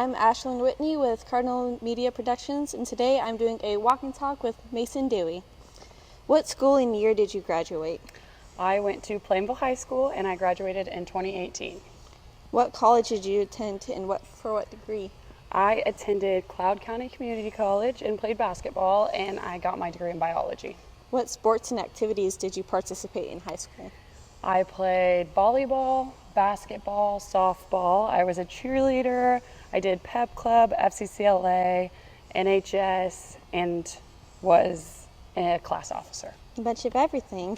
I'm Ashlyn Whitney with Cardinal Media Productions, and today I'm doing a walk and talk with Mason Dewey. What school and year did you graduate? I went to Plainville High School and I graduated in 2018. What college did you attend and for what degree? I attended Cloud County Community College and played basketball, and I got my degree in biology. What sports and activities did you participate in high school? I played volleyball, basketball, softball. I was a cheerleader. I did pep club, FCCLA, NHS, and was a class officer. A bunch of everything.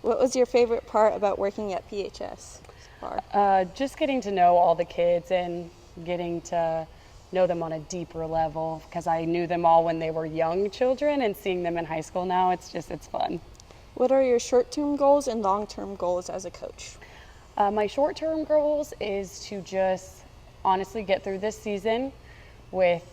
What was your favorite part about working at PHS? Just getting to know all the kids and getting to know them on a deeper level, because I knew them all when they were young children, and seeing them in high school now, it's fun. What are your short-term goals and long-term goals as a coach? My short-term goals is to just honestly get through this season with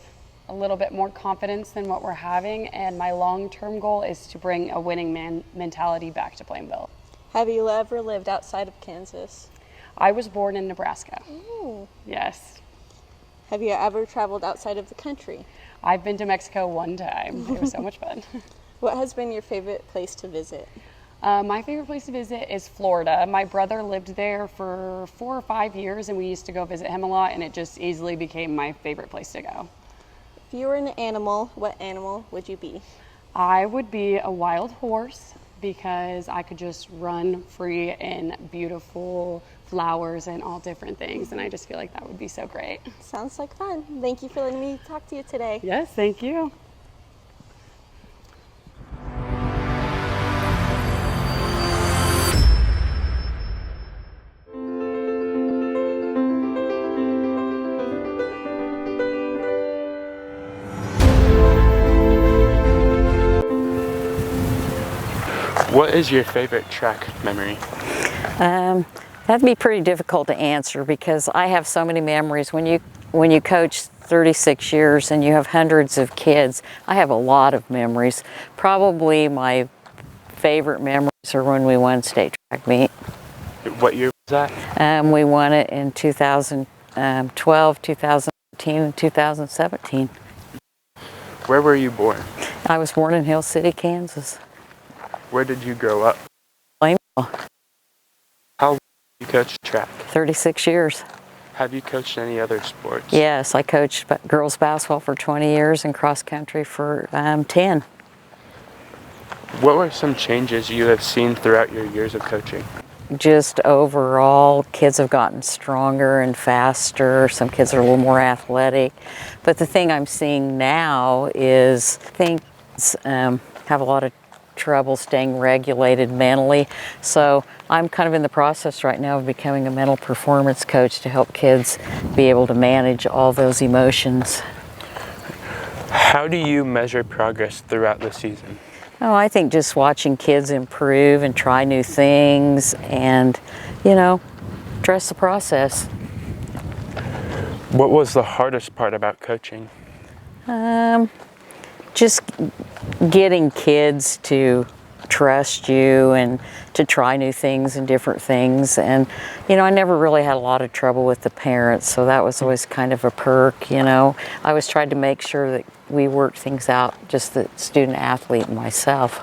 a little bit more confidence than what we're having, and my long-term goal is to bring a winning mentality back to Plainville. Have you ever lived outside of Kansas? I was born in Nebraska. Ooh. Yes. Have you ever traveled outside of the country? I've been to Mexico one time. It was so much fun. What has been your favorite place to visit? My favorite place to visit is Florida. My brother lived there for 4 or 5 years, and we used to go visit him a lot, and it just easily became my favorite place to go. If you were an animal, what animal would you be? I would be a wild horse, because I could just run free in beautiful flowers and all different things, and I just feel like that would be so great. Sounds like fun. Thank you for letting me talk to you today. Yes, thank you. What is your favorite track memory? That'd be pretty difficult to answer, because I have so many memories. When you coach 36 years and you have hundreds of kids, I have a lot of memories. Probably my favorite memories are when we won state track meet. What year was that? We won it in 2012, 2013, and 2017. Where were you born? I was born in Hill City, Kansas. Where did you grow up? Plainville. How long have you coached track? 36 years. Have you coached any other sports? Yes, I coached girls basketball for 20 years and cross country for 10. What were some changes you have seen throughout your years of coaching? Just overall, kids have gotten stronger and faster. Some kids are a little more athletic. But the thing I'm seeing now is things have a lot of trouble staying regulated mentally. So I'm kind of in the process right now of becoming a mental performance coach to help kids be able to manage all those emotions. How do you measure progress throughout the season? Oh, I think just watching kids improve and try new things and, trust the process. What was the hardest part about coaching? Just getting kids to trust you and to try new things and different things. And, I never really had a lot of trouble with the parents, so that was always kind of a perk, I always tried to make sure that we worked things out, just the student athlete and myself.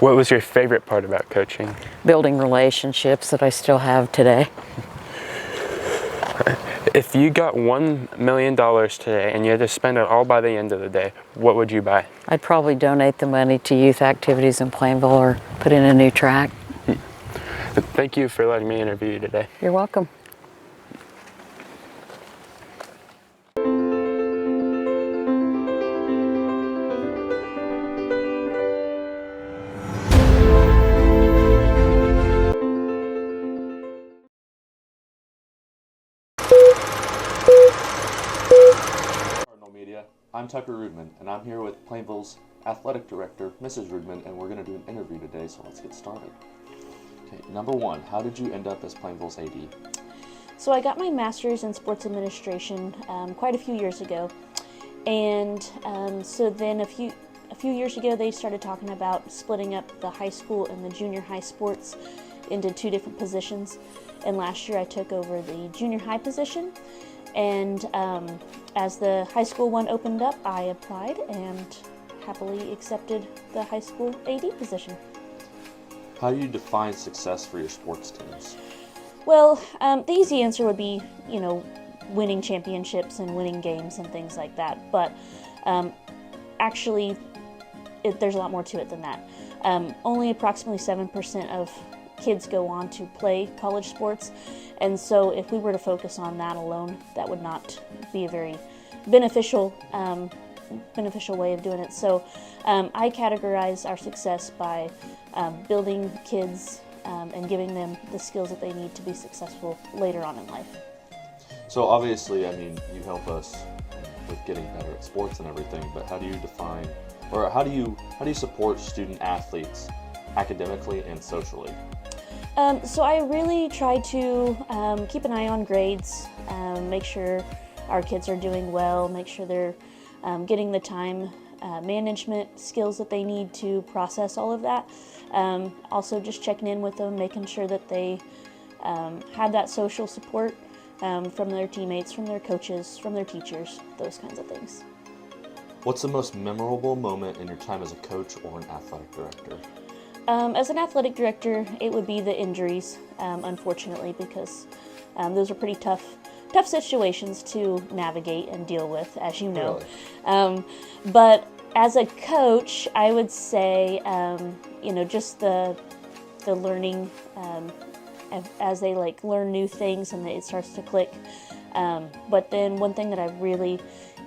What was your favorite part about coaching? Building relationships that I still have today. If you got $1 million today and you had to spend it all by the end of the day, what would you buy? I'd probably donate the money to youth activities in Plainville or put in a new track. Thank you for letting me interview you today. You're welcome. Cardinal Media. I'm Tucker Rudman, and I'm here with Plainville's athletic director, Mrs. Rudman, and we're going to do an interview today, so let's get started. Okay, number one, how did you end up as Plainville's AD? So I got my master's in sports administration quite a few years ago, and so then a few years ago they started talking about splitting up the high school and the junior high sports into two different positions, and last year I took over the junior high position, And as the high school one opened up, I applied and happily accepted the high school AD position. How do you define success for your sports teams? Well, the easy answer would be, winning championships and winning games and things like that. But actually, there's a lot more to it than that. Only approximately 7% of kids go on to play college sports, and so if we were to focus on that alone, that would not be a very beneficial way of doing it. So I categorize our success by building kids and giving them the skills that they need to be successful later on in life. So obviously, you help us with getting better at sports and everything, but how do you define, or how do you support student athletes academically and socially? So I really try to keep an eye on grades, make sure our kids are doing well, make sure they're getting the time management skills that they need to process all of that. Also just checking in with them, making sure that they have that social support from their teammates, from their coaches, from their teachers, those kinds of things. What's the most memorable moment in your time as a coach or an athletic director? As an athletic director, it would be the injuries, unfortunately, because those are pretty tough situations to navigate and deal with, as you know. Really? But as a coach, I would say, just the learning as they learn new things and it starts to click. But then one thing that I really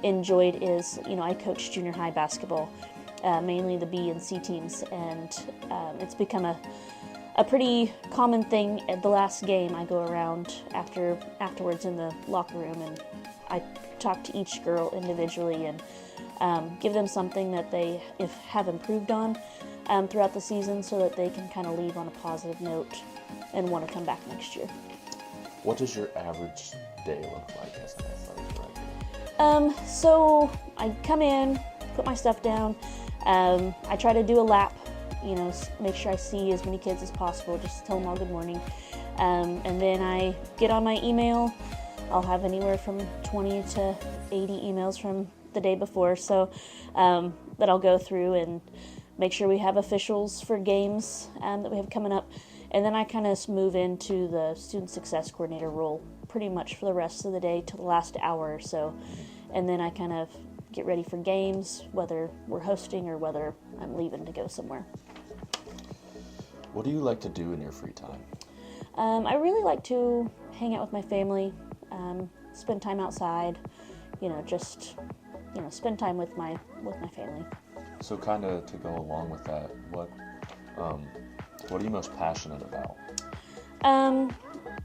enjoyed is, I coached junior high basketball, mainly the B and C teams, and it's become a pretty common thing. At the last game, I go around afterwards in the locker room and I talk to each girl individually and give them something that they have improved on throughout the season, so that they can kind of leave on a positive note and want to come back next year. What does your average day look like as an athletic director? So I come in, put my stuff down. I try to do a lap, make sure I see as many kids as possible, just tell them all good morning. And then I get on my email. I'll have anywhere from 20 to 80 emails from the day before, so that I'll go through and make sure we have officials for games that we have coming up. And then I kind of move into the student success coordinator role pretty much for the rest of the day till the last hour or so. And then I kind of get ready for games, whether we're hosting or whether I'm leaving to go somewhere. What do you like to do in your free time? I really like to hang out with my family, spend time outside, spend time with my family. So kind of to go along with that, what are you most passionate about?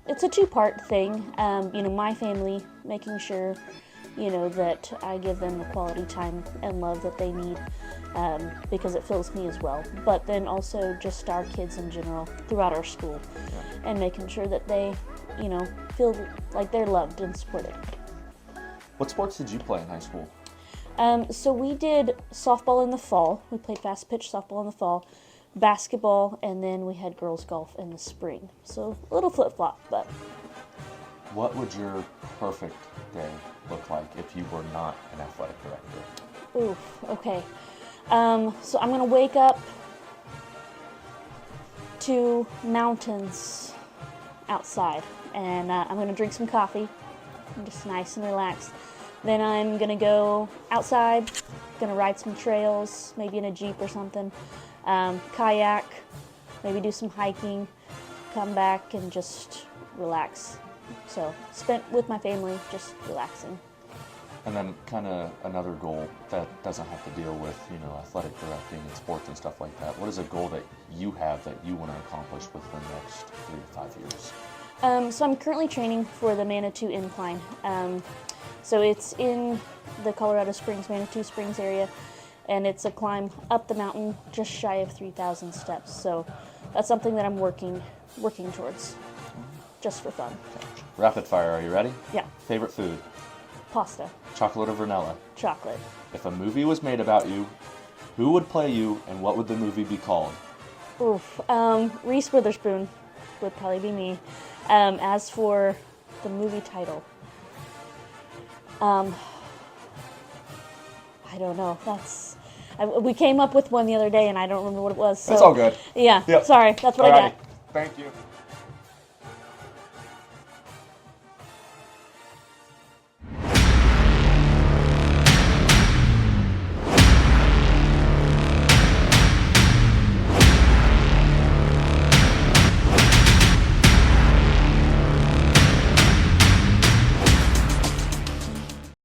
It's a two-part thing. My family, making sure, that I give them the quality time and love that they need, because it fills me as well. But then also just our kids in general throughout our school, and making sure that they, feel like they're loved and supported. What sports did you play in high school? So we did softball in the fall. We played fast pitch softball in the fall, basketball, and then we had girls golf in the spring. So a little flip-flop, but. What would your perfect day look like if you were not an athletic director? Oof, okay. So I'm gonna wake up to mountains outside, and I'm gonna drink some coffee. I'm just nice and relaxed. Then I'm gonna go outside, gonna ride some trails, maybe in a Jeep or something, kayak, maybe do some hiking, come back and just relax. So spent with my family, just relaxing. And then kind of another goal that doesn't have to deal with, athletic directing and sports and stuff like that. What is a goal that you have that you want to accomplish within the next 3 to 5 years? So I'm currently training for the Manitou Incline. So it's in the Colorado Springs, Manitou Springs area, and it's a climb up the mountain just shy of 3,000 steps. So that's something that I'm working towards, just for fun. Rapid fire, are you ready? Yeah. Favorite food? Pasta. Chocolate or vanilla? Chocolate. If a movie was made about you, who would play you and what would the movie be called? Oof. Reese Witherspoon would probably be me. As for the movie title, I don't know. We came up with one the other day, and I don't remember what it was. So, That's all good. Yeah. Yep. Sorry. That's what I Alrighty. got. Thank you.